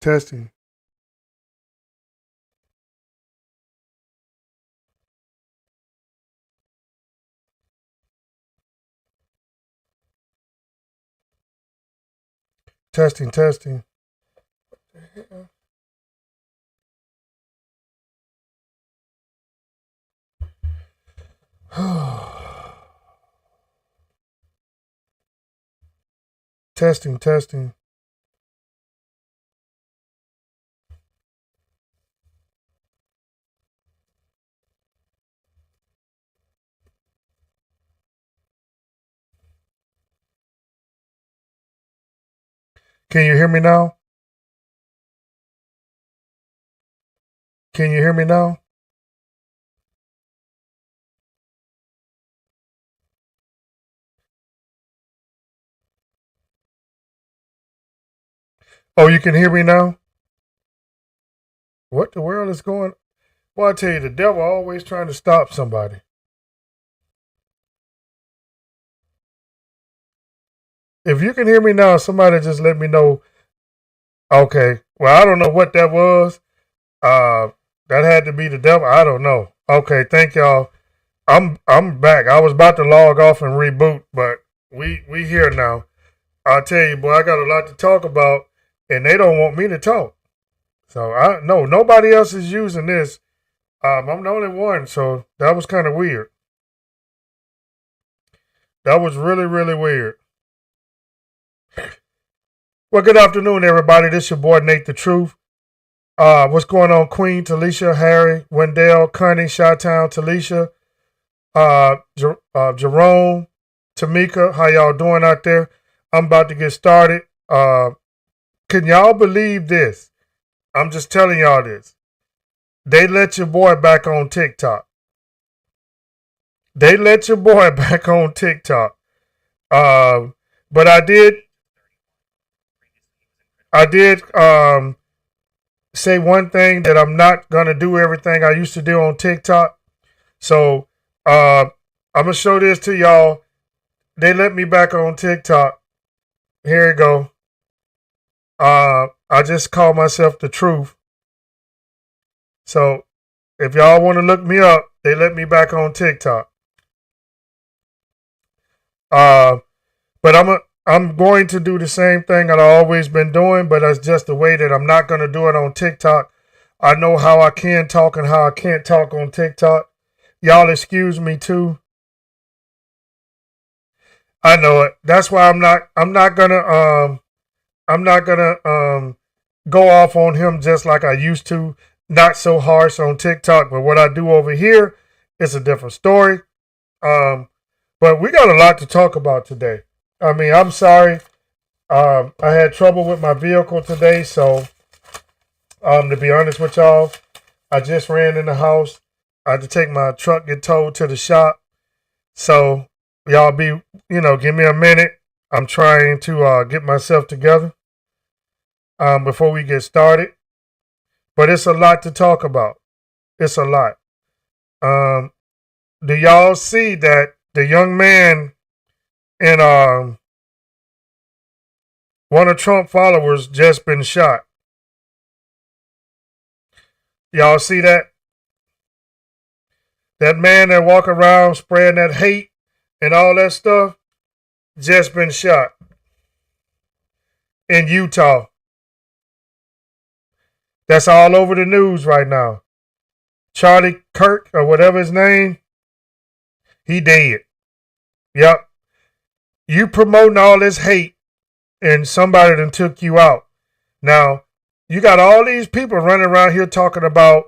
Testing. Testing, testing. Testing, testing. Can you hear me now? Can you hear me now? Oh, you can hear me now? What the world is going? Well, I tell you, the devil always trying to stop somebody. If you can hear me now, somebody just let me know. Okay. Well, I don't know what that was. Uh, that had to be the devil. I don't know. Okay. Thank y'all. I'm back. I was about to log off and reboot, but we here now. I'll tell you, boy, I got a lot to talk about, and they don't want me to talk. So I no nobody else is using this. I'm the only one, so that was kind of weird. That was really really weird. Well, good afternoon, everybody. This your boy Nate the Truth. What's going on, Queen, Talisha, Harry, Wendell, Connie, Chi-Town, Talisha, Jerome, Tamika? How y'all doing out there? I'm about to get started. Can y'all believe this? I'm just telling y'all this. They let your boy back on TikTok. They let your boy back on TikTok. But I did say one thing that I'm not gonna do everything I used to do on TikTok. So I'm gonna show this to y'all. They let me back on TikTok. Here you go. I just call myself the truth. So if y'all want to look me up, they let me back on TikTok. Uh, but I'm going to do the same thing that I've always been doing, but that's just the way that I'm not going to do it on TikTok. I know how I can talk and how I can't talk on TikTok. Y'all excuse me too. I know it. That's why I'm not gonna go off on him just like I used to. Not so harsh on TikTok, but what I do over here is a different story. Um, but we got a lot to talk about today. I mean, I'm sorry. I had trouble with my vehicle today, so to be honest with y'all, I just ran in the house. I had to take my truck, get towed to the shop. So y'all give me a minute. I'm trying to get myself together before we get started. But it's a lot to talk about. It's a lot. Um, do y'all see that the young man and one of Trump followers just been shot? Y'all see that? That man that walk around spreading that hate and all that stuff just been shot in Utah. That's all over the news right now. Charlie Kirk or whatever his name, he dead. Yep. You promoting all this hate and somebody done took you out. Now, you got all these people running around here talking about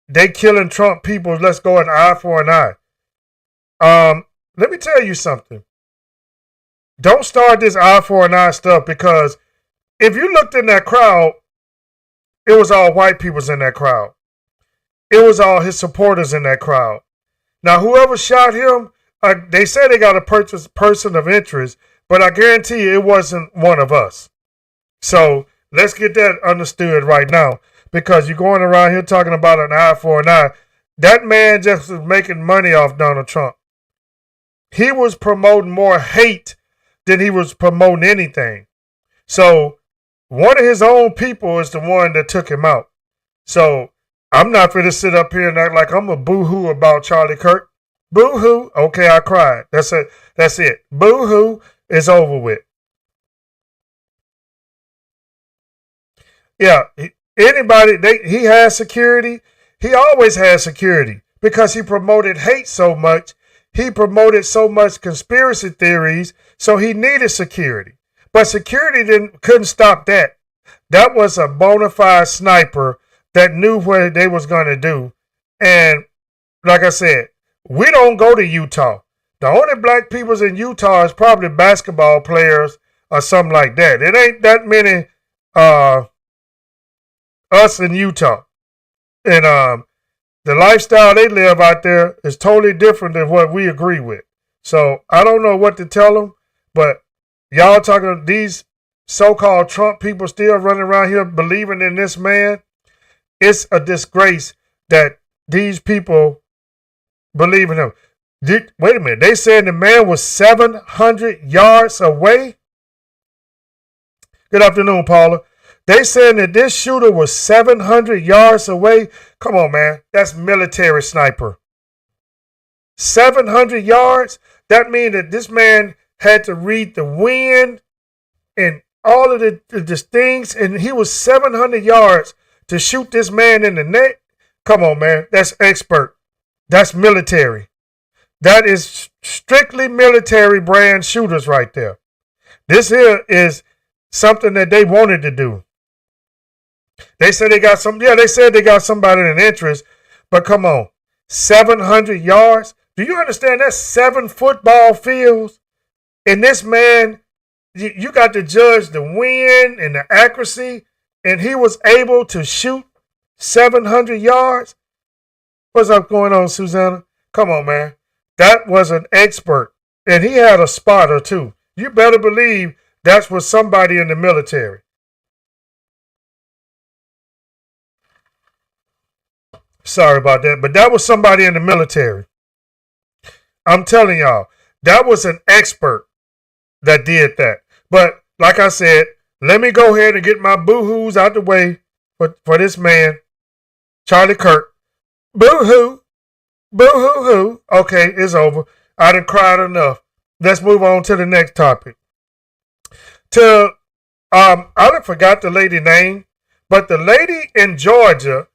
they killing Trump people. Let's go an eye for an eye. Let me tell you something. Don't start this eye for an eye stuff, because if you looked in that crowd, it was all white peoples in that crowd. It was all his supporters in that crowd. Now, whoever shot him, they said they got a person of interest, but I guarantee you it wasn't one of us. So let's get that understood right now, because you're going around here talking about an eye for an eye. That man just was making money off Donald Trump. He was promoting more hate than he was promoting anything. So one of his own people is the one that took him out. So I'm not going to sit up here and act like I'm a boo-hoo about Charlie Kirk. Boo-hoo. Okay, I cried. That's it. That's it. Boo-hoo is over with. Yeah, he has security. He always has security because he promoted hate so much. He promoted so much conspiracy theories, so he needed security. But security couldn't stop that. That was a bona fide sniper that knew what they was going to do. And like I said, we don't go to Utah. The only black peoples in Utah is probably basketball players or something like that. It ain't that many us in Utah. And the lifestyle they live out there is totally different than what we agree with. So I don't know what to tell them, but y'all talking these so-called Trump people still running around here believing in this man. It's a disgrace that these people believe in him. Wait a minute. They said the man was 700 yards away. Good afternoon, Paula. They said that this shooter was 700 yards away. Come on, man. That's military sniper. 700 yards? That means that this man had to read the wind and all of the things, and he was 700 yards to shoot this man in the neck. Come on, man. That's expert. That's military. That is strictly military brand shooters right there. This here is something that they wanted to do. They said they got somebody in interest, but come on, 700 yards. Do you understand that's 7 football fields? And this man, you got to judge the wind and the accuracy, and he was able to shoot 700 yards. What's up going on, Susanna? Come on, man. That was an expert, and he had a spotter too. You better believe that's with somebody in the military. Sorry about that, but that was somebody in the military. I'm telling y'all, that was an expert that did that. But like I said, let me go ahead and get my boo-hoos out the way for this man, Charlie Kirk. Boo-hoo. Boo-hoo-hoo. Okay, it's over. I done cried enough. Let's move on to the next topic. I done forgot the lady name, but the lady in Georgia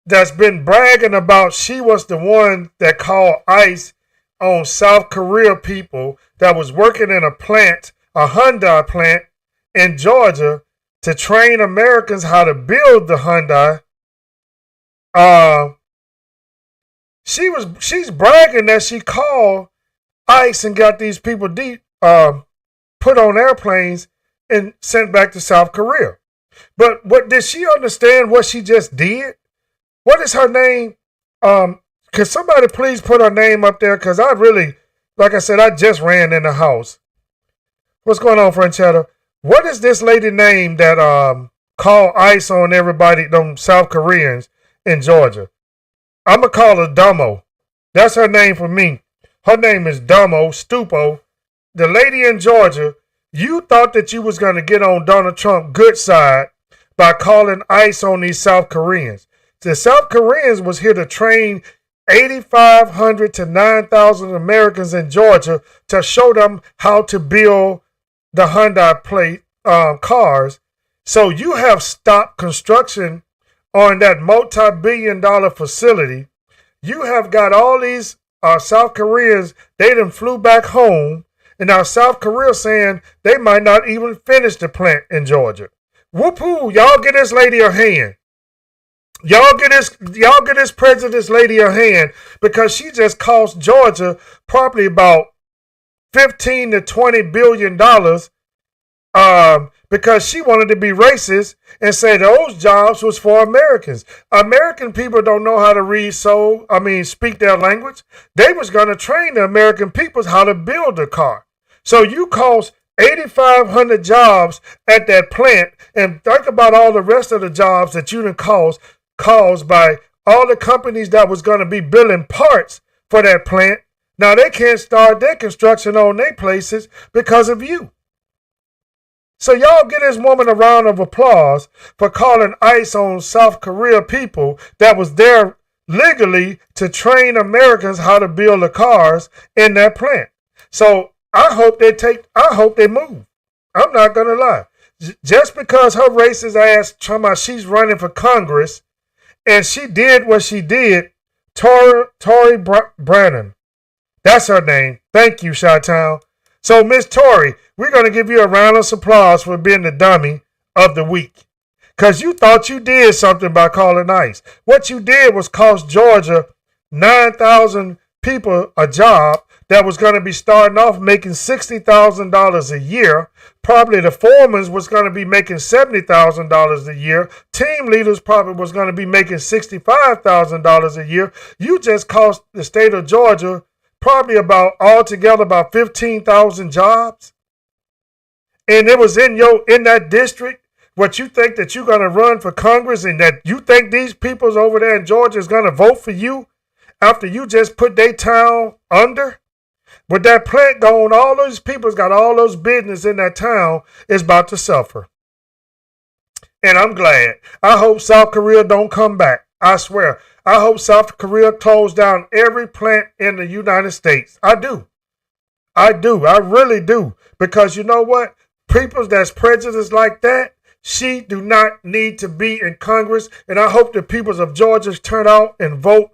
that's been bragging about she was the one that called ICE on South Korea people that was working in a plant, a Hyundai plant in Georgia to train Americans how to build the Hyundai. She's bragging that she called ICE and got these people put on airplanes and sent back to South Korea. But what did she understand what she just did? What is her name? Could somebody please put her name up there? Because I really, like I said, I just ran in the house. What's going on, Franchetta? What is this lady name that called ICE on everybody, them South Koreans in Georgia? I'm going to call her Dumbo. That's her name for me. Her name is Dumbo, Stupo. The lady in Georgia, you thought that you was going to get on Donald Trump's good side by calling ICE on these South Koreans. The South Koreans was here to train 8,500 to 9,000 Americans in Georgia to show them how to build the Hyundai cars. So you have stopped construction on that multi-billion-dollar facility. You have got all these South Koreans, they done flew back home, and now South Korea saying they might not even finish the plant in Georgia. Whoop-hoo, y'all get this lady a hand. Y'all get this president lady a hand because she just cost Georgia probably about $15 to $20 billion because she wanted to be racist and say those jobs was for Americans. American people don't know how to speak their language. They was going to train the American people how to build a car. So you cost 8,500 jobs at that plant, and think about all the rest of the jobs that you done caused by all the companies that was going to be building parts for that plant. Now they can't start their construction on their places because of you. So y'all give this woman a round of applause for calling ICE on South Korea people that was there legally to train Americans how to build the cars in that plant. So I hope they move. I'm not going to lie. Just because her racist ass talking about she's running for Congress and she did what she did, Tory Brannon. That's her name. Thank you, Chi-Town. So, Miss Tory, we're going to give you a round of applause for being the dummy of the week. Because you thought you did something by calling ICE. What you did was cost Georgia 9,000 people a job that was going to be starting off making $60,000 a year. Probably the foreman was going to be making $70,000 a year. Team leaders probably was going to be making $65,000 a year. You just cost the state of Georgia probably altogether about 15,000 jobs. And it was in that district. What you think that you're going to run for Congress and that you think these peoples over there in Georgia is going to vote for you after you just put their town under? With that plant going, all those people's got all those business in that town is about to suffer. And I'm glad. I hope South Korea don't come back. I swear. I hope South Korea closed down every plant in the United States. I do. I really do. Because you know what? People that's prejudiced like that, she do not need to be in Congress. And I hope the peoples of Georgia turn out and vote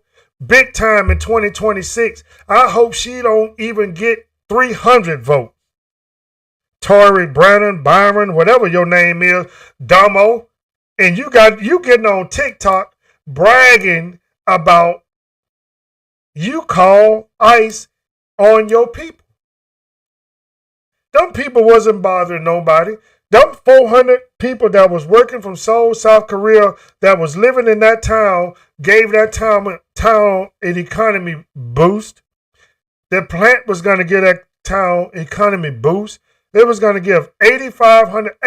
big time in 2026. I hope she don't even get 300 votes. Tory, Brannon, Byron, whatever your name is, Dumbo. And you getting on TikTok bragging about you call ICE on your people. Them people wasn't bothering nobody. Them 400 people that was working from Seoul, South Korea, that was living in that town, gave that town an economy boost. The plant was going to get that town economy boost. It was going to give 8,500,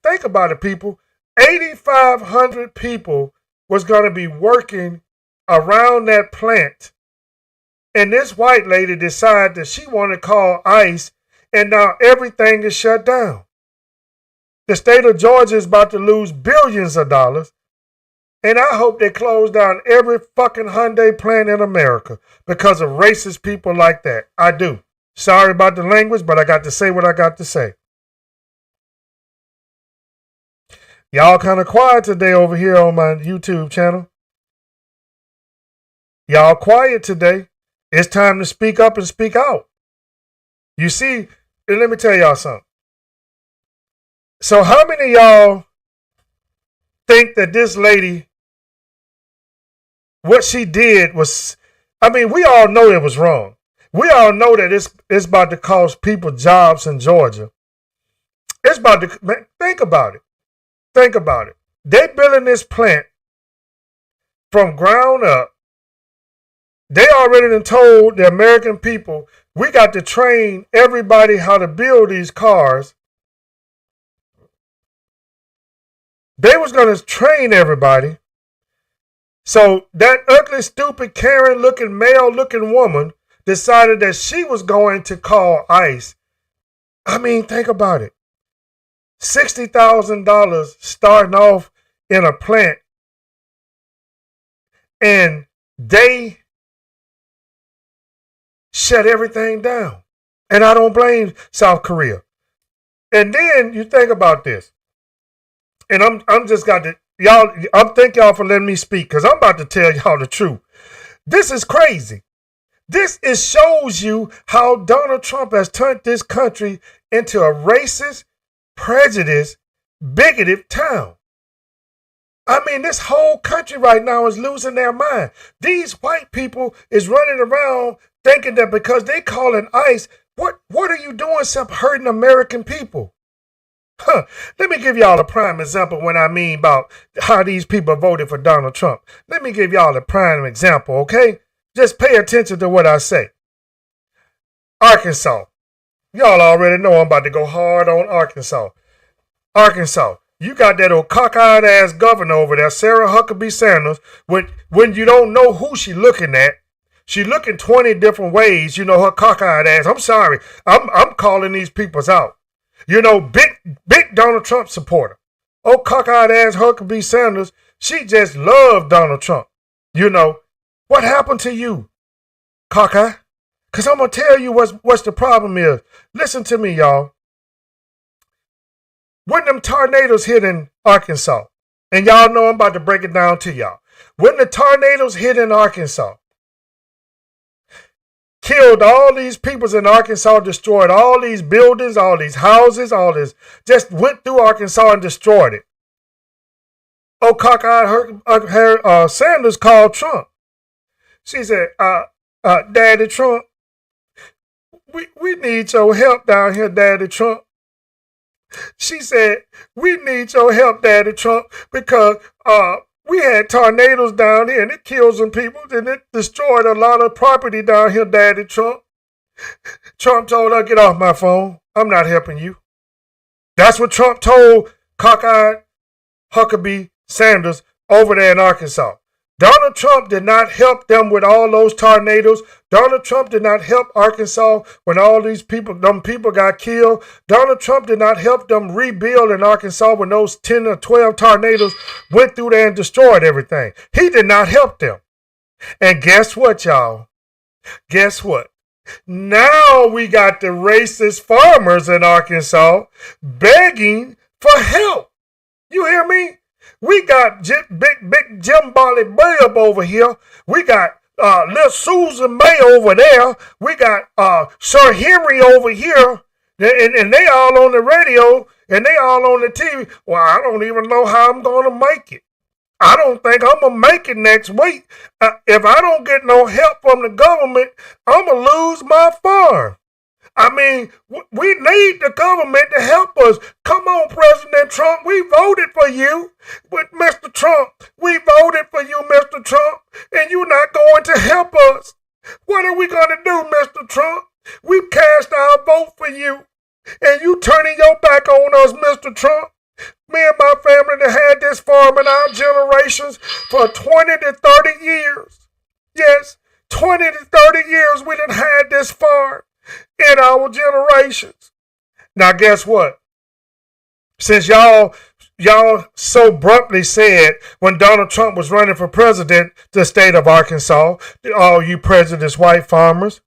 think about it, people. 8,500 people was going to be working around that plant And this white lady decided that she wanted to call ICE, and now everything is shut down. The state of Georgia is about to lose billions of dollars. And I hope they close down every fucking Hyundai plant in America because of racist people like that. I do. Sorry about the language, but I got to say what I got to say. Y'all kind of quiet today over here on my YouTube channel. Y'all quiet today. It's time to speak up and speak out. You see, and let me tell y'all something. So how many of y'all think that this lady, what she did was, I mean, we all know it was wrong. We all know that it's about to cost people jobs in Georgia. It's about to, man, think about it. Think about it. They building this plant from ground up. They already done told the American people, we got to train everybody how to build these cars. They was going to train everybody. So that ugly, stupid, Karen-looking, male-looking woman decided that she was going to call ICE. I mean, think about it. $60,000 starting off in a plant. And they shut everything down. And I don't blame South Korea. And then you think about this. And I'm just got to, y'all, I thank y'all for letting me speak because I'm about to tell y'all the truth. This is crazy. This shows you how Donald Trump has turned this country into a racist, prejudiced, bigoted town. I mean, this whole country right now is losing their mind. These white people is running around thinking that because they calling ICE, what are you doing except hurting American people? Let me give y'all a prime example when I mean about how these people voted for Donald Trump. Let me give y'all a prime example, okay? Just pay attention to what I say. Arkansas. Y'all already know I'm about to go hard on Arkansas. Arkansas. You got that old cockeyed ass governor over there, Sarah Huckabee Sanders, when you don't know who she looking at. She looking 20 different ways, you know, her cockeyed ass. I'm sorry. I'm calling these peoples out. You know, big Donald Trump supporter. Oh, cockeyed ass Huckabee Sanders, she just loved Donald Trump. You know, what happened to you, cockeye? Because I'm going to tell you what's the problem is. Listen to me, y'all. When them tornadoes hit in Arkansas, and y'all know I'm about to break it down to y'all. When the tornadoes hit in Arkansas, killed all these peoples in Arkansas, destroyed all these buildings, all these houses, all this, just went through Arkansas and destroyed it. Oh, cockeyed Sanders called Trump. She said, Daddy Trump, we need your help down here, Daddy Trump. She said, we need your help, Daddy Trump, because we had tornadoes down here and it killed some people and it destroyed a lot of property down here, Daddy Trump. Trump told her, get off my phone. I'm not helping you. That's what Trump told cockeyed Huckabee Sanders over there in Arkansas. Donald Trump did not help them with all those tornadoes. Donald Trump did not help Arkansas when all these people got killed. Donald Trump did not help them rebuild in Arkansas when those 10 or 12 tornadoes went through there and destroyed everything. He did not help them. And guess what, y'all? Guess what? Now we got the racist farmers in Arkansas begging for help. You hear me? We got big Jim Barley Bibb over here. We got little Susan May over there. We got Sir Henry over here. And they all on the radio and they all on the TV. Well, I don't even know how I'm going to make it. I don't think I'm going to make it next week. If I don't get no help from the government, I'm going to lose my farm. I mean, we need the government to help us. Come on, President Trump. We voted for you with Mr. Trump. We voted for you, Mr. Trump, and you're not going to help us. What are we going to do, Mr. Trump? We cast our vote for you, and you turning your back on us, Mr. Trump. Me and my family that had this farm in our generations for 20 to 30 years. Yes, 20 to 30 years we done had this far in our generations. Now guess what? Since y'all so abruptly said when Donald Trump was running for president, the state of Arkansas, all you prejudiced white farmers,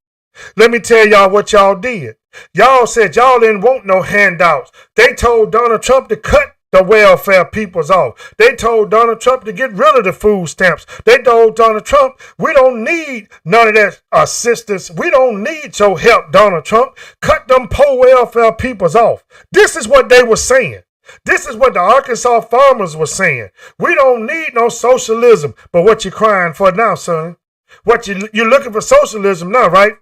let me tell y'all what y'all did. Y'all said y'all didn't want no handouts. They told Donald Trump to cut the welfare peoples off. They told Donald Trump to get rid of the food stamps. They told Donald Trump, we don't need none of that assistance. We don't need your help, Donald Trump. Cut them poor welfare peoples off. This is what they were saying. This is what the Arkansas farmers were saying. We don't need no socialism. But what you crying for now, son? What you're looking for socialism now, right?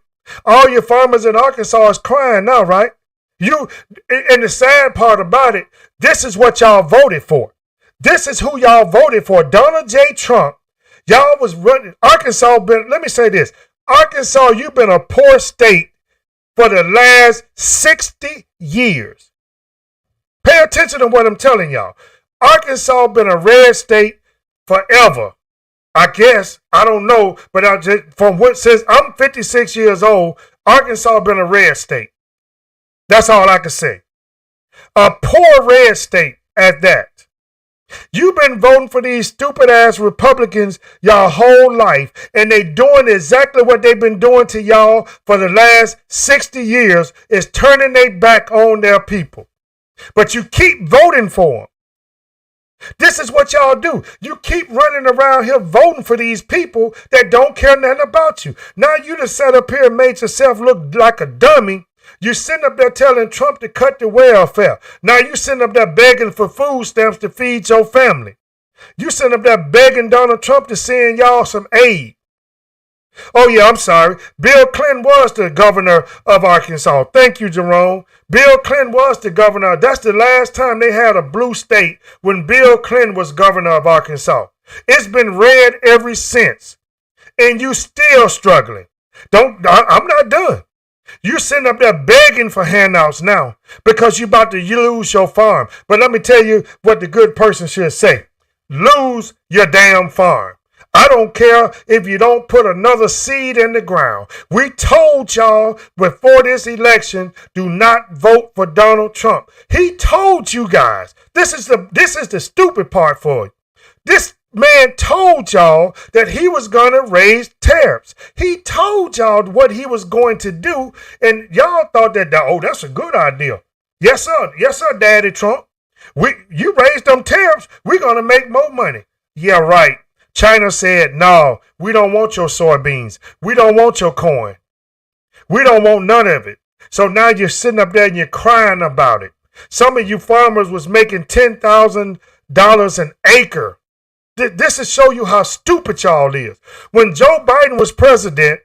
All your farmers in Arkansas is crying now, right? And the sad part about it, this is what y'all voted for. This is who y'all voted for. Donald J. Trump. Y'all was running. Arkansas let me say this. Arkansas, you've been a poor state for the last 60 years. Pay attention to what I'm telling y'all. Arkansas been a red state forever. I guess, I don't know, but since I'm 56 years old, Arkansas been a red state. That's all I can say. A poor red state at that. You've been voting for these stupid ass Republicans your whole life, and they doing exactly what they've been doing to y'all for the last 60 years, is turning their back on their people. But you keep voting for them. This is what y'all do. You keep running around here voting for these people that don't care nothing about you. Now you just sat up here and made yourself look like a dummy. You sitting up there telling Trump to cut the welfare. Now you sitting up there begging for food stamps to feed your family. You sitting up there begging Donald Trump to send y'all some aid. Oh yeah, I'm sorry. Bill Clinton was the governor of Arkansas. Thank you, Jerome. Bill Clinton was the governor. That's the last time they had a blue state, when Bill Clinton was governor of Arkansas. It's been red ever since. And you still struggling. I'm not done. You sitting up there begging for handouts now because you about to lose your farm. But let me tell you what the good person should say. Lose your damn farm. I don't care if you don't put another seed in the ground. We told y'all before this election, do not vote for Donald Trump. He told you guys. This is the stupid part for you. This man told y'all that he was going to raise tariffs. He told y'all what he was going to do, and y'all thought that, oh, that's a good idea. Yes, sir. Yes, sir, Daddy Trump. You raised them tariffs, we're going to make more money. Yeah, right. China said, no, we don't want your soybeans. We don't want your corn. We don't want none of it. So now you're sitting up there and you're crying about it. Some of you farmers was making $10,000 an acre. This is show you how stupid y'all is. When Joe Biden was president,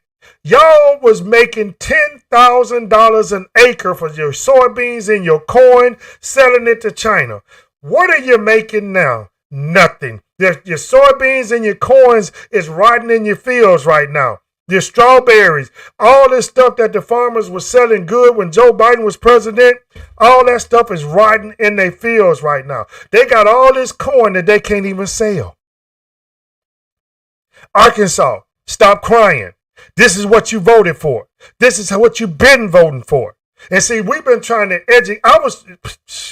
y'all was making $10,000 an acre for your soybeans and your corn, selling it to China. What are you making now? Nothing. Your soybeans and your corns is rotting in your fields right now. Your strawberries, all this stuff that the farmers were selling good when Joe Biden was president, all that stuff is rotting in their fields right now. They got all this corn that they can't even sell. Arkansas, stop crying. This is what you voted for. This is what you've been voting for. And see, we've been trying to educate.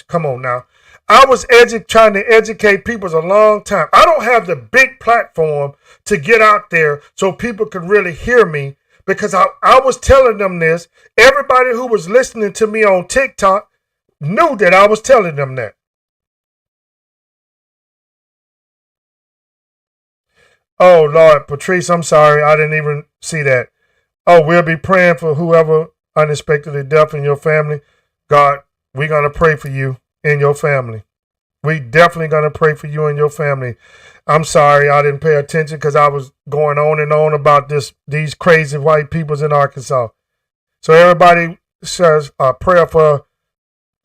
Come on now. I was trying to educate people a long time. I don't have the big platform to get out there so people can really hear me, because I was telling them this. Everybody who was listening to me on TikTok knew that I was telling them that. Oh, Lord, Patrice, I'm sorry. I didn't even see that. Oh, we'll be praying for whoever unexpectedly death in your family. God, we're going to pray for you and your family. We definitely going to pray for you and your family. I'm sorry I didn't pay attention because I was going on and on about these crazy white peoples in Arkansas. So everybody says a prayer for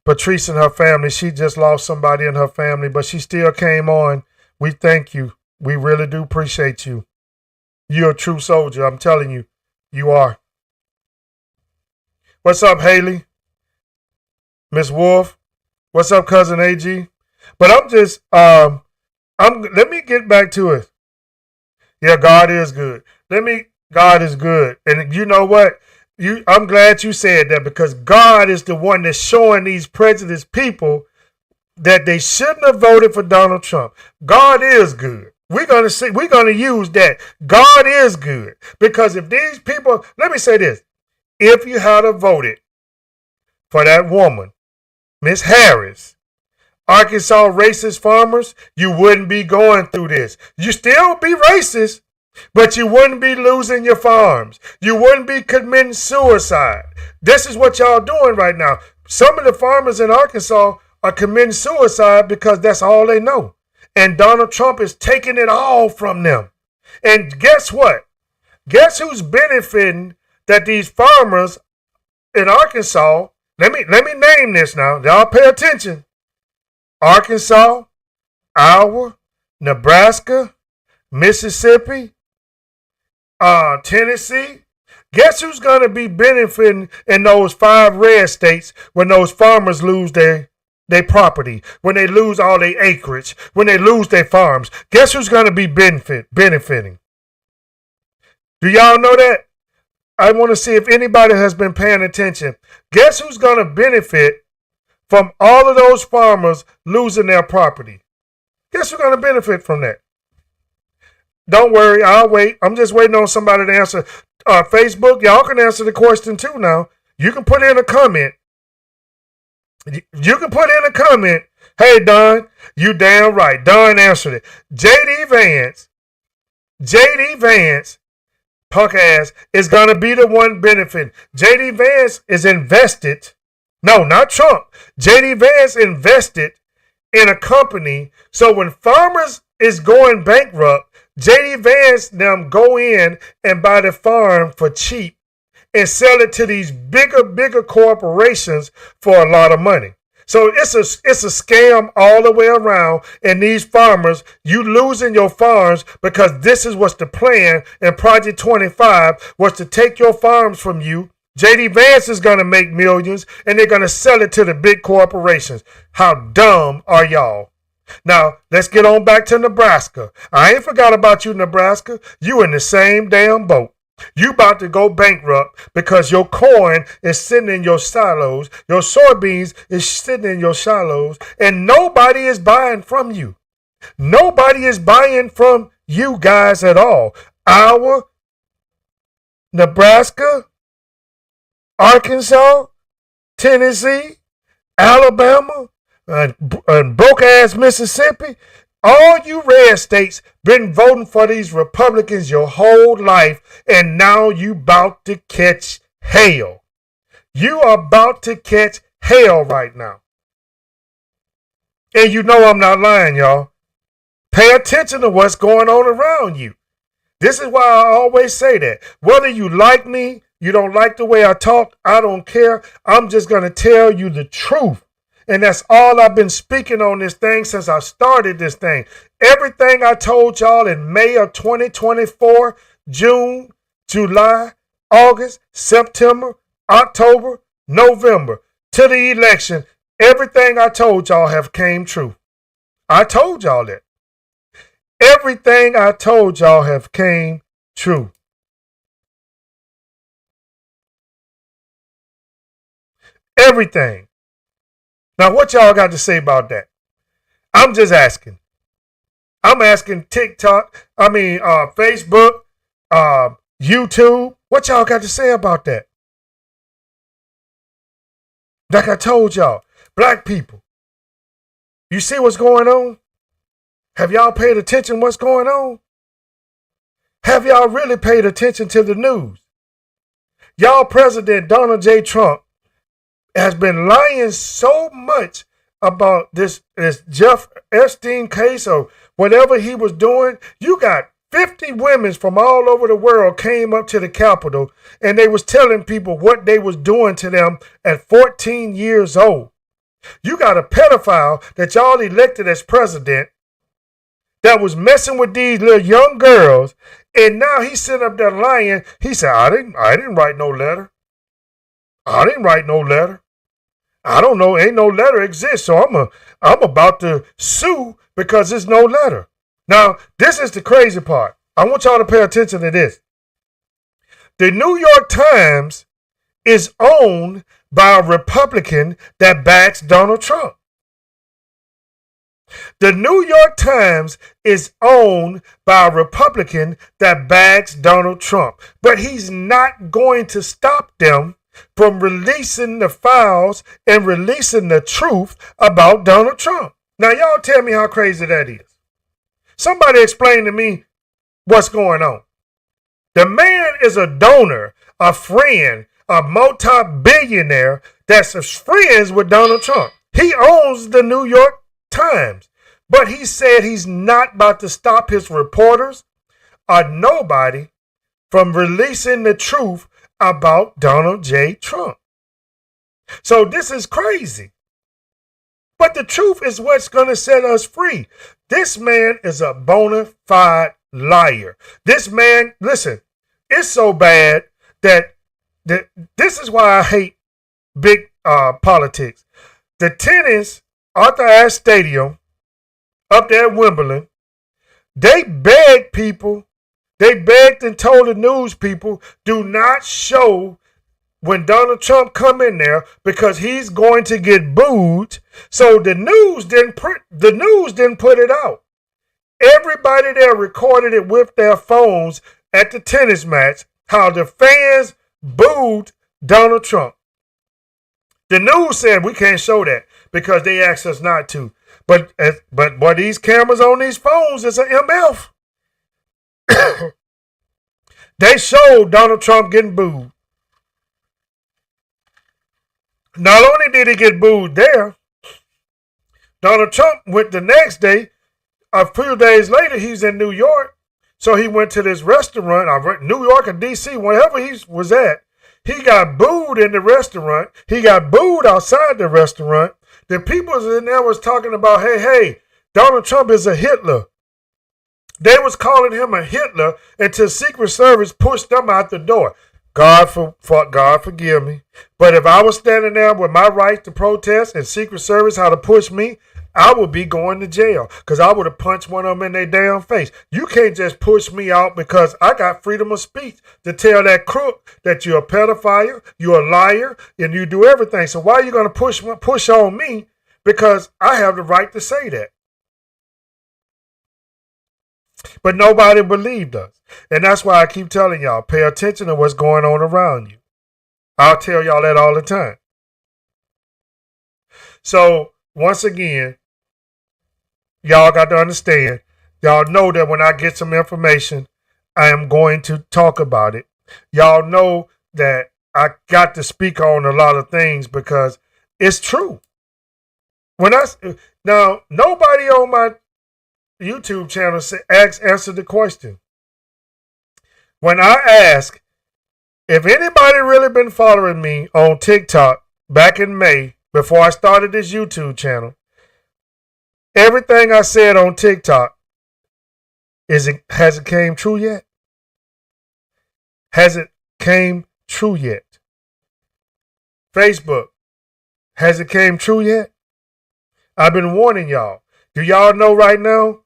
Patrice and her family. She just lost somebody in her family, but she still came on. We thank you. We really do appreciate you. You're a true soldier. I'm telling you, you are. What's up, Haley? Miss Wolf? What's up, cousin AG? But let me get back to it. Yeah, God is good. Let me God is good. And you know what? I'm glad you said that, because God is the one that's showing these prejudiced people that they shouldn't have voted for Donald Trump. God is good. We're gonna use that. God is good. Because if these people, let me say this, if you had voted for that woman, Miss Harris, Arkansas racist farmers, you wouldn't be going through this. You still be racist, but you wouldn't be losing your farms. You wouldn't be committing suicide. This is what y'all doing right now. Some of the farmers in Arkansas are committing suicide because that's all they know. And Donald Trump is taking it all from them. And guess what? Guess who's benefiting that these farmers in Arkansas, let me name this now. Y'all pay attention. Arkansas, Iowa, Nebraska, Mississippi, Tennessee. Guess who's going to be benefiting in those 5 red states when those farmers lose their property, when they lose all their acreage, when they lose their farms? Guess who's going to be benefiting? Do y'all know that? I want to see if anybody has been paying attention. Guess who's going to benefit from all of those farmers losing their property? Guess who's going to benefit from that? Don't worry, I'll wait. I'm just waiting on somebody to answer. Facebook, y'all can answer the question too now. You can put in a comment. You can put in a comment. Hey, Don, you damn right. Don answered it. JD Vance, punk ass, is going to be the one benefiting. JD Vance is invested. No, not Trump. JD Vance invested in a company. So when farmers is going bankrupt, JD Vance them go in and buy the farm for cheap and sell it to these bigger corporations for a lot of money. So it's a scam all the way around. And these farmers, you losing your farms because this is what's the plan. And Project 25 was to take your farms from you. JD Vance is going to make millions and they're going to sell it to the big corporations. How dumb are y'all? Now, let's get on back to Nebraska. I ain't forgot about you, Nebraska. You in the same damn boat. You about to go bankrupt because your corn is sitting in your silos. Your soybeans is sitting in your silos. And nobody is buying from you. Nobody is buying from you guys at all. Iowa, Nebraska, Arkansas, Tennessee, Alabama, and broke-ass Mississippi. All you red states been voting for these Republicans your whole life, and now you about to catch hell. You are about to catch hell right now. And you know I'm not lying, y'all. Pay attention to what's going on around you. This is why I always say that. Whether you like me, you don't like the way I talk, I don't care. I'm just going to tell you the truth. And that's all I've been speaking on this thing since I started this thing. Everything I told y'all in May of 2024, June, July, August, September, October, November, to the election, everything I told y'all have came true. I told y'all that. Everything I told y'all have came true. Everything. Now, what y'all got to say about that? I'm just asking. I'm asking TikTok, Facebook, YouTube. What y'all got to say about that? Like I told y'all, black people, you see what's going on? Have y'all paid attention what's going on? Have y'all really paid attention to the news? Y'all President Donald J. Trump has been lying so much about this Jeff Epstein case or whatever he was doing. You got 50 women from all over the world came up to the Capitol and they was telling people what they was doing to them at 14 years old. You got a pedophile that y'all elected as president that was messing with these little young girls, and now he's sitting up there lying. He said, I didn't write no letter. I didn't write no letter. I don't know, ain't no letter exists, so I'm about to sue because there's no letter. Now, this is the crazy part. I want y'all to pay attention to this. The New York Times is owned by a Republican that backs Donald Trump. The New York Times is owned by a Republican that backs Donald Trump. But he's not going to stop them from releasing the files and releasing the truth about Donald Trump. Now, y'all tell me how crazy that is. Somebody explain to me what's going on. The man is a donor, a friend, a multi-billionaire that's friends with Donald Trump. He owns the New York Times. But he said he's not about to stop his reporters or nobody from releasing the truth about Donald J. Trump. So this is crazy. But the truth is what's going to set us free. This man is a bona fide liar. This man, listen, it's so bad that this is why I hate big politics. The tennis, Arthur Ashe Stadium, up there at Wimbledon, they begged and told the news people, do not show when Donald Trump come in there because he's going to get booed. So the news didn't put it out. Everybody there recorded it with their phones at the tennis match, how the fans booed Donald Trump. The news said we can't show that because they asked us not to. But these cameras on these phones is an MF. They showed Donald Trump getting booed. Not only did he get booed there, Donald Trump went the next day. A few days later, he's in New York. So he went to this restaurant, New York or D.C., wherever he was at. He got booed in the restaurant. He got booed outside the restaurant. The people in there was talking about, hey, Donald Trump is a Hitler. They was calling him a Hitler until Secret Service pushed them out the door. God forgive me. But if I was standing there with my right to protest and Secret Service had to push me, I would be going to jail because I would have punched one of them in their damn face. You can't just push me out because I got freedom of speech to tell that crook that you're a pedophile, you're a liar, and you do everything. So why are you going to push on me? Because I have the right to say that. But nobody believed us. And that's why I keep telling y'all, pay attention to what's going on around you. I'll tell y'all that all the time. So once again, y'all got to understand, y'all know that when I get some information, I am going to talk about it. Y'all know that I got to speak on a lot of things because it's true. Now, nobody on my YouTube channel answered the question. When I ask, if anybody really been following me on TikTok back in May, before I started this YouTube channel, everything I said on TikTok, has it came true yet? Has it came true yet? Facebook, has it came true yet? I've been warning y'all. Do y'all know right now?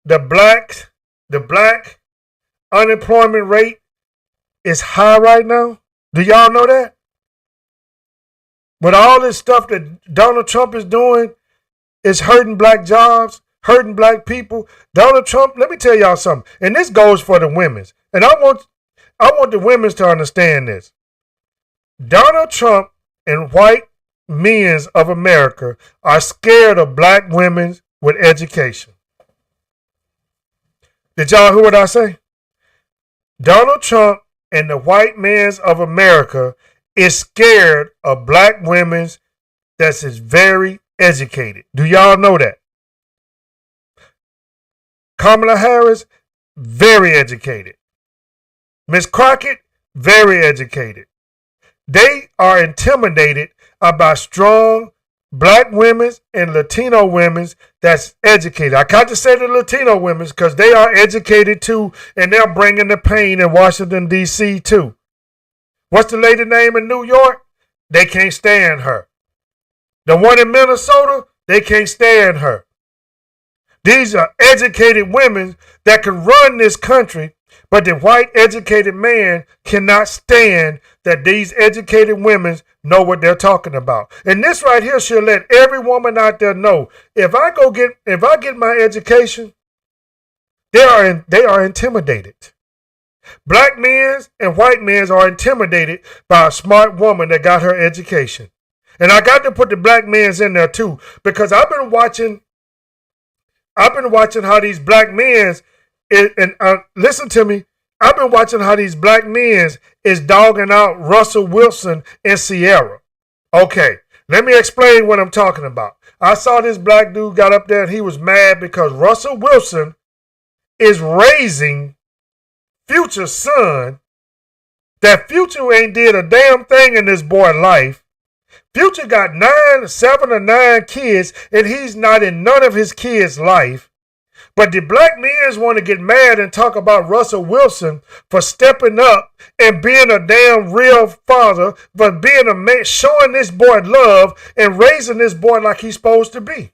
The black unemployment rate is high right now. Do y'all know that? With all this stuff that Donald Trump is doing, is hurting black jobs, hurting black people. Donald Trump, let me tell y'all something, and this goes for the women's. And I want the women's to understand this. Donald Trump and white men of America are scared of black women with education. Did y'all hear what I say? Donald Trump and the white men of America is scared of black women that is very educated. Do y'all know that? Kamala Harris, very educated. Miss Crockett, very educated. They are intimidated about strong black women and Latino women that's educated. I got to say the Latino women because they are educated too, and they're bringing the pain in Washington, D.C. too. What's the lady name in New York? They can't stand her. The one in Minnesota, they can't stand her. These are educated women that can run this country But the white educated man cannot stand that these educated women know what they're talking about. And this right here should let every woman out there know, if I get my education, they are intimidated. Black men and white men are intimidated by a smart woman that got her education. And I got to put the black men in there too, because I've been watching how these black men, and listen to me, I've been watching how these black men is dogging out Russell Wilson and Sierra. Okay, let me explain what I'm talking about. I saw this black dude got up there and he was mad because Russell Wilson is raising Future's son. That Future ain't did a damn thing in this boy's life. Future got 7 or 9 kids, and he's not in none of his kids' life. But the black men want to get mad and talk about Russell Wilson for stepping up and being a damn real father, but being a man, showing this boy love and raising this boy like he's supposed to be.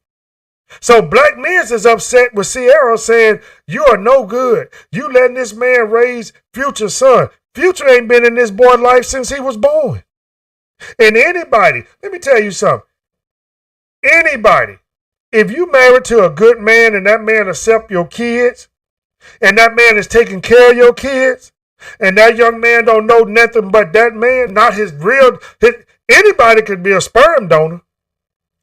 So black men is upset with Sierra saying, you are no good. You letting this man raise Future's son. Future ain't been in this boy's life since he was born. And anybody, let me tell you something. Anybody, if you married to a good man and that man accept your kids, and that man is taking care of your kids, and that young man don't know nothing but that man, not anybody could be a sperm donor.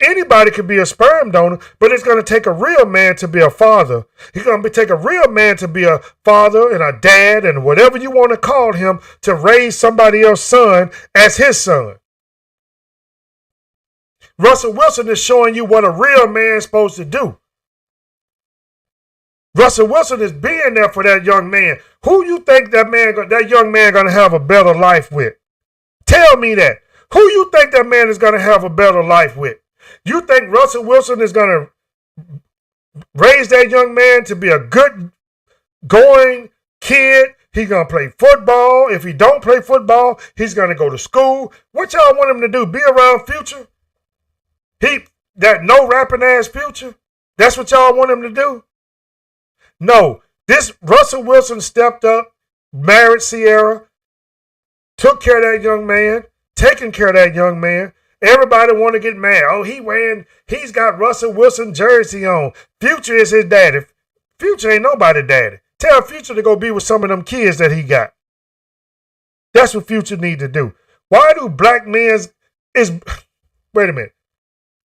Anybody could be a sperm donor, but it's going to take a real man to be a father. He's going to take a real man to be a father and a dad and whatever you want to call him to raise somebody else's son as his son. Russell Wilson is showing you what a real man is supposed to do. Russell Wilson is being there for that young man. Who you think that young man going to have a better life with? Tell me that. Who you think that man is going to have a better life with? You think Russell Wilson is going to raise that young man to be a good going kid? He's going to play football. If he don't play football, he's going to go to school. What y'all want him to do? Be around Future? That no rapping ass Future? That's what y'all want him to do? No. This Russell Wilson stepped up, married Sierra, took care of that young man, taking care of that young man. Everybody want to get mad. Oh, he's got Russell Wilson jersey on. Future is his daddy. Future ain't nobody daddy. Tell Future to go be with some of them kids that he got. That's what Future need to do. Why do black men wait a minute.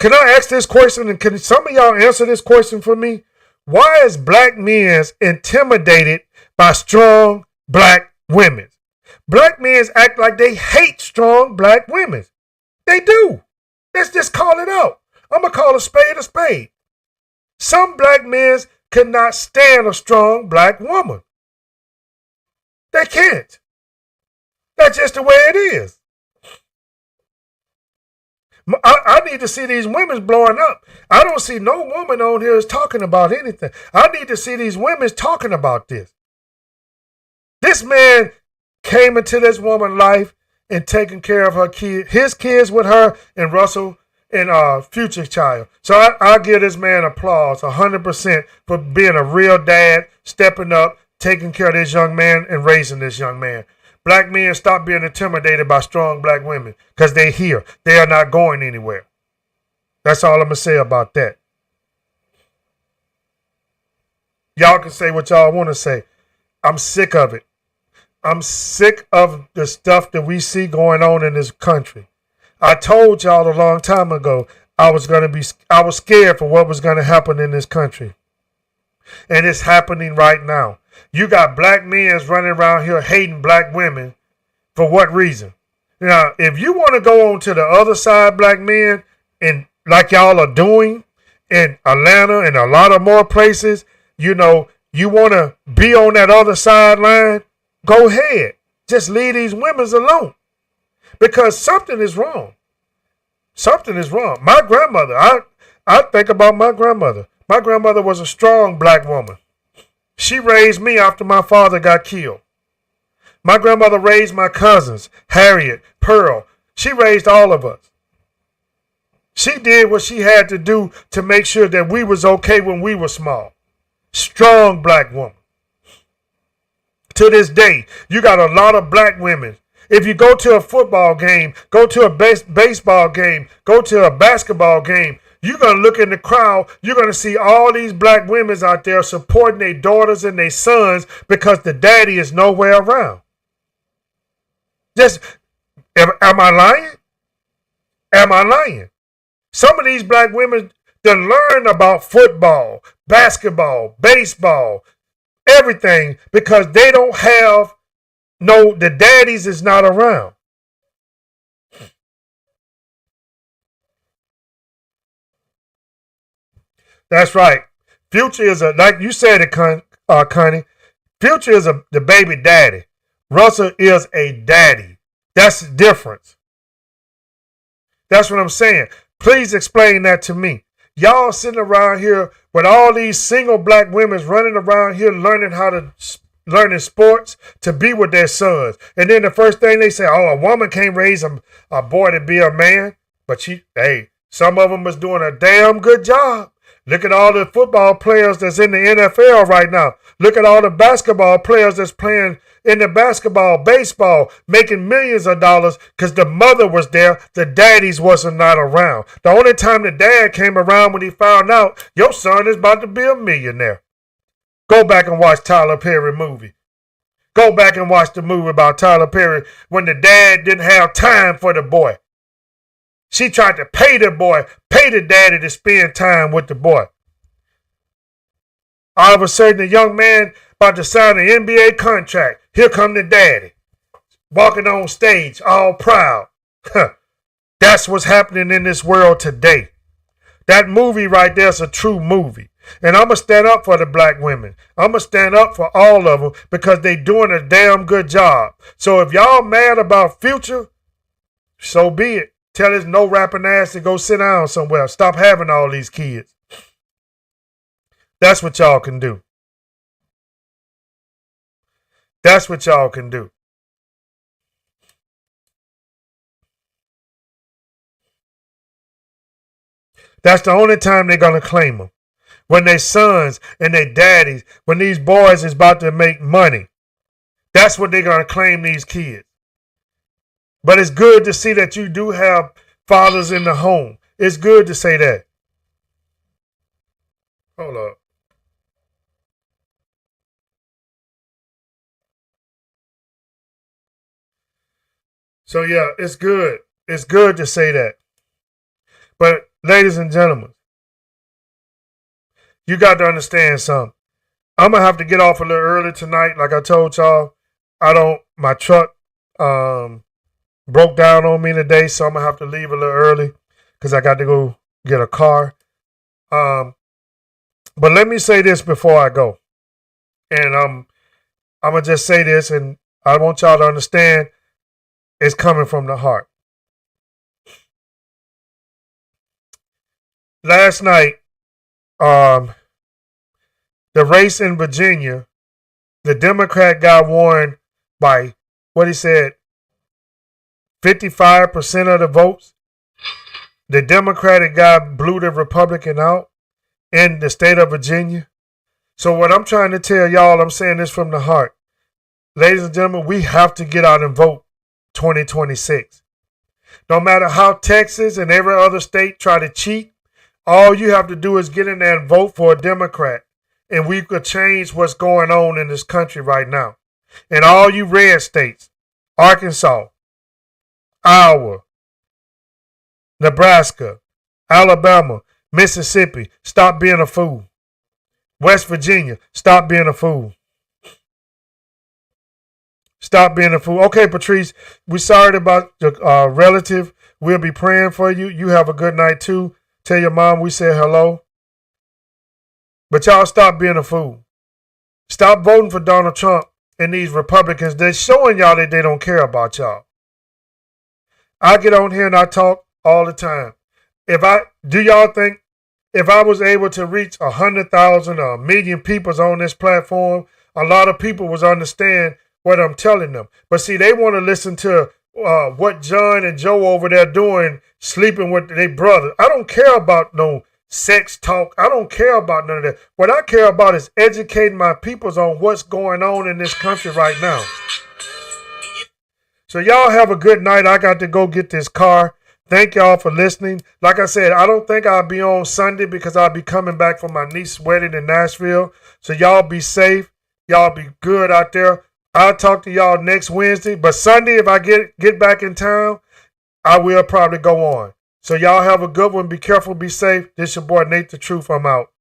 Can I ask this question, and can some of y'all answer this question for me? Why is black men intimidated by strong black women? Black men act like they hate strong black women. They do. Let's just call it out. I'm going to call a spade a spade. Some black men cannot stand a strong black woman. They can't. That's just the way it is. I need to see these women blowing up. I don't see no woman on here is talking about anything. I need to see these women talking about this. This man came into this woman's life and taking care of her his kids with her, and Russell and Future child. So I give this man applause 100% for being a real dad, stepping up, taking care of this young man and raising this young man. Black men, stop being intimidated by strong black women because they're here. They are not going anywhere. That's all I'm going to say about that. Y'all can say what y'all want to say. I'm sick of it. I'm sick of the stuff that we see going on in this country. I told y'all a long time ago I was scared for what was going to happen in this country. And it's happening right now. You got black men running around here hating black women. For what reason? Now, if you want to go on to the other side, black men, and like y'all are doing in Atlanta and a lot of more places, you want to be on that other sideline, go ahead. Just leave these women alone. Because something is wrong. Something is wrong. My grandmother, I think about my grandmother. My grandmother was a strong black woman. She raised me after my father got killed. My grandmother raised my cousins, Harriet, Pearl. She raised all of us. She did what she had to do to make sure that we was okay when we were small. Strong black woman. To this day, you got a lot of black women. If you go to a football game, go to a baseball game, go to a basketball game, you're going to look in the crowd. You're going to see all these black women out there supporting their daughters and their sons because the daddy is nowhere around. Am I lying? Am I lying? Some of these black women done learn about football, basketball, baseball, everything because they don't have the daddies is not around. That's right. Future is like you said it, Connie. Future is the baby daddy. Russell is a daddy. That's the difference. That's what I'm saying. Please explain that to me. Y'all sitting around here with all these single black women running around here learning sports to be with their sons. And then the first thing they say, oh, a woman can't raise a boy to be a man. But some of them is doing a damn good job. Look at all the football players that's in the NFL right now. Look at all the basketball players that's playing in the basketball, baseball, making millions of dollars because the mother was there. The daddies wasn't not around. The only time the dad came around when he found out your son is about to be a millionaire. Go back and watch Tyler Perry movie. Go back and watch the movie about Tyler Perry when the dad didn't have time for the boy. She tried to pay the daddy to spend time with the boy. All of a sudden, the young man about to sign an NBA contract. Here come the daddy, walking on stage, all proud. That's what's happening in this world today. That movie right there is a true movie. And I'm going to stand up for the black women. I'm going to stand up for all of them because they doing a damn good job. So if y'all mad about Future, so be it. Tell his no rapping ass to go sit down somewhere. Stop having all these kids. That's what y'all can do. That's what y'all can do. That's the only time they're going to claim them. When their sons and their daddies, when these boys is about to make money, that's what they're going to claim these kids. But it's good to see that you do have fathers in the home. It's good to say that. Hold up. So yeah, it's good. It's good to say that. But ladies and gentlemen, you got to understand something. I'm going to have to get off a little early tonight. Like I told y'all, my truck broke down on me today, so I'm going to have to leave a little early because I got to go get a car. But let me say this before I go. And I'm going to just say this, and I want y'all to understand it's coming from the heart. Last night, the race in Virginia, the Democrat got won by, what he said, 55% of the votes. The Democratic guy blew the Republican out in the state of Virginia. So what I'm trying to tell y'all, I'm saying this from the heart. Ladies and gentlemen, we have to get out and vote 2026. No matter how Texas and every other state try to cheat, all you have to do is get in there and vote for a Democrat. And we could change what's going on in this country right now. And all you red states, Arkansas, Iowa, Nebraska, Alabama, Mississippi, stop being a fool. West Virginia, stop being a fool. Stop being a fool. Okay, Patrice, we're sorry about your relative. We'll be praying for you. You have a good night, too. Tell your mom we said hello. But y'all stop being a fool. Stop voting for Donald Trump and these Republicans. They're showing y'all that they don't care about y'all. I get on here and I talk all the time. Do y'all think if I was able to reach 100,000 or 1 million people on this platform, a lot of people would understand what I'm telling them. But see, they want to listen to what John and Joe over there doing, sleeping with their brother. I don't care about no sex talk. I don't care about none of that. What I care about is educating my peoples on what's going on in this country right now. So y'all have a good night. I got to go get this car. Thank y'all for listening. Like I said, I don't think I'll be on Sunday because I'll be coming back from my niece's wedding in Nashville. So y'all be safe. Y'all be good out there. I'll talk to y'all next Wednesday. But Sunday, if I get back in town, I will probably go on. So y'all have a good one. Be careful. Be safe. This your boy, Nate the Truth. I'm out.